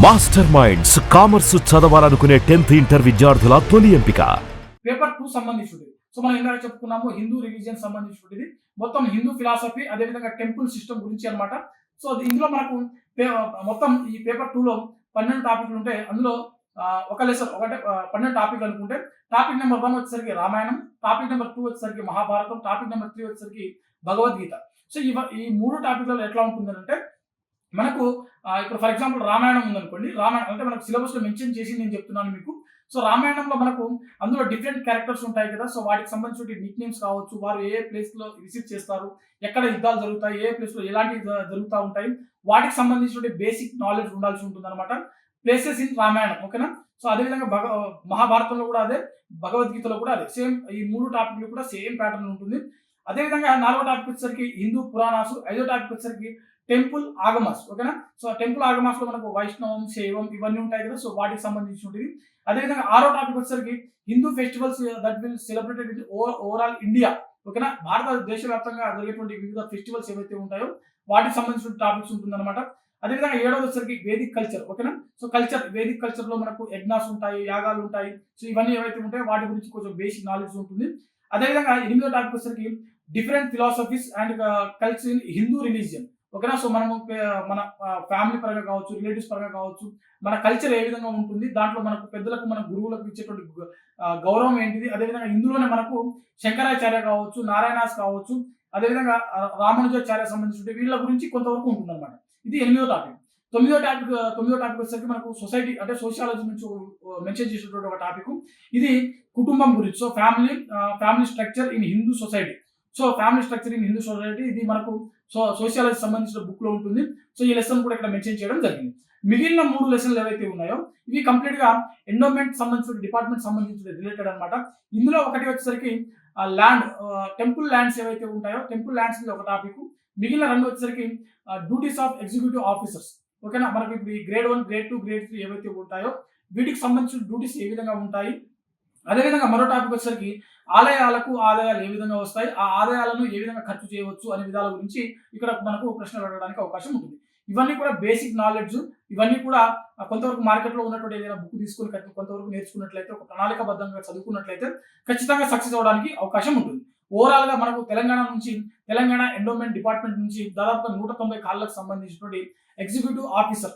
Master minds commerce చదవాలనుకునే 10th inter విద్యార్థుల తొలి ఎంపిక. పేపర్ 2 సంబంధించింది. సో మనం ఇందాక చెప్పుకున్నాము హిందూ రిలీజియన్ సంబంధించింది. మొత్తం హిందూ ఫిలాసఫీ అదేవిధంగా టెంపుల్ సిస్టమ్ గురించి అన్నమాట. సో ఇందులో మనకు మొత్తం ఈ పేపర్ 2లో 12 టాపిక్లు ఉంటాయి. అందులో ఒక లెసన్ ఒకటే 12 టాపిక్ అనుకుంటే టాపిక్ నెంబర్ 1 వచ్చేసరికి రామాయణం, టాపిక్ నెంబర్ 2 వచ్చేసరికి మహాభారతం, టాపిక్ నెంబర్ 3 వచ్చేసరికి భగవద్గీత. సో ఈ 3 టాపిక్లలో ఎట్లా ఉంటుందంటే మనకు ఇప్పుడు ఫర్ ఎగ్జాంపుల్ రామాయణం ఉందనుకోండి. రామాయణం అంటే మనకు సిలబస్లో మెన్షన్ చేసి నేను చెప్తున్నాను మీకు. సో రామాయణంలో మనకు అందులో డిఫరెంట్ క్యారెక్టర్స్ ఉంటాయి కదా. సో వాటికి సంబంధించిన నిక్ నేమ్స్ కావచ్చు, వారు ఏ ప్లేస్లో విజిట్ చేస్తారు, ఎక్కడ యుద్ధాలు జరుగుతాయి, ఏ ప్లేస్లో ఎలాంటివి జరుగుతూ ఉంటాయి, వాటికి సంబంధించిన బేసిక్ నాలెడ్జ్ ఉండాల్సి ఉంటుంది అనమాట. ప్లేసెస్ ఇన్ రామాయణం, ఓకేనా. సో అదేవిధంగా మహాభారతంలో కూడా అదే, భగవద్గీతలో కూడా అదే సేమ్. ఈ 3 టాపిక్లు కూడా సేమ్ ప్యాటర్న్ ఉంటుంది. అదేవిధంగా 4వ టాపిక్ వచ్చేసరికి హిందూ పురాణాసు, 5వ టాపిక్ వచ్చేసరికి టెంపుల్ ఆగమాస్, ఓకేనా. సో టెంపుల్ ఆగమాస్ లో మనకు వైష్ణవం, శైవం ఇవన్నీ ఉంటాయి కదా. సో వాటికి సంబంధించి ఉంటుంది. అదేవిధంగా 6వ టాపిక్ వచ్చేసరికి Hindu festivals that will celebrated in overall India, ఓకేనా. భారతదేశ వ్యాప్తంగా జరిగేటువంటి వివిధ ఫెస్టివల్స్ ఏవైతే ఉంటాయో వాటికి సంబంధించిన టాపిక్స్ ఉంటుందన్నమాట. అదేవిధంగా 7వది వచ్చేసరికి వేదిక్ కల్చర్, ఓకేనా. సో కల్చర్, వేదిక్ కల్చర్ లో మనకు యజ్ఞాస్ ఉంటాయి, యాగాలు ఉంటాయి. సో ఇవన్నీ ఏవైతే ఉంటాయో వాటి గురించి కొంచెం బేసిక్ నాలెడ్జ్ ఉంటుంది. అదేవిధంగా 8వ టాపిక్ వచ్చేసరికి different philosophies and culture in Hindu religion, ఓకేనా. సో మనము మన ఫ్యామిలీ పరంగా కావచ్చు, రిలేటివ్స్ పరంగా కావచ్చు, మన కల్చర్ ఏ విధంగా ఉంటుంది, దాంట్లో మనకు పెద్దలకు, మన గురువులకు ఇచ్చేటువంటి గౌరవం ఏంటిది, అదేవిధంగా ఇందులోనే మనకు శంకరాచార్య కావచ్చు, నారాయణాస్ కావచ్చు, అదేవిధంగా రామానుజాచార్య సంబంధించిన వీళ్ళ గురించి కొంతవరకు ఉంటుంది అనమాట. ఇది 8వ టాపిక్. 9వ టాపిక్ వచ్చేసరికి మనకు సొసైటీ అంటే సోషియాలజీ నుంచి మెన్షన్ చేసినటువంటి ఒక టాపిక్. ఇది కుటుంబం గురించి. So family structure in Hindu society. So family structure in Hindu society ఇది మనకు సోషియాలజీ సంబంధించిన బుక్ లో ఉంటుంది. సో ఈ లెసన్ కూడా ఇక్కడ మెన్షన్ చేయడం జరిగింది. మిగిలిన 3 లెసన్లు ఏవైతే ఉన్నాయో ఇవి కంప్లీట్ గా ఎండోమెంట్ సంబంధించిన డిపార్ట్మెంట్ సంబంధించిన రిలేటెడ్ అనమాట. ఇందులో ఒకటి వచ్చేసరికి ల్యాండ్, టెంపుల్ ల్యాండ్స్ ఏవైతే ఉంటాయో టెంపుల్ ల్యాండ్స్ మీద ఒక టాపిక్. మిగిలిన 2 వచ్చేసరికి డ్యూటీస్ ఆఫ్ ఎగ్జిక్యూటివ్ ఆఫీసర్స్, ఓకేనా. మనకి ఇప్పుడు గ్రేడ్ 1, గ్రేడ్ 2, గ్రేడ్ 3 ఏవైతే ఉంటాయో వీటికి సంబంధించిన డ్యూటీస్ ఏ విధంగా ఉంటాయి. అదేవిధంగా మరో టాపిక్ వచ్చేసరికి ఆలయాలకు ఆదాయాలు ఏ విధంగా వస్తాయి, ఆ ఆదాయాలను ఏ విధంగా ఖర్చు చేయవచ్చు అనే విధాల గురించి ఇక్కడ మనకు ప్రశ్నలు అడగడానికి అవకాశం ఉంటుంది. ఇవన్నీ కూడా బేసిక్ నాలెడ్జ్. ఇవన్నీ కూడా కొంతవరకు మార్కెట్లో ఉన్నటువంటి ఏదైనా బుక్ తీసుకుని కొంతవరకు నేర్చుకున్నట్లయితే, ఒక ప్రణాళికాబద్ధంగా చదువుకున్నట్లయితే ఖచ్చితంగా సక్సెస్ అవడానికి అవకాశం ఉంటుంది. ఓవరాల్ గా మనకు తెలంగాణ ఎండోమెంట్ డిపార్ట్మెంట్ నుంచి దాదాపుగా 190 కాళ్ళకు సంబంధించినటువంటి executive officer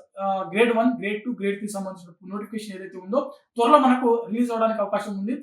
grade 1, grade 2, grade 3 సంబంధించిన నోటిఫికేషన్ ఏదైతే ఉందో త్వరలో మనకు రిలీజ్ అవడానికి అవకాశం ఉంది.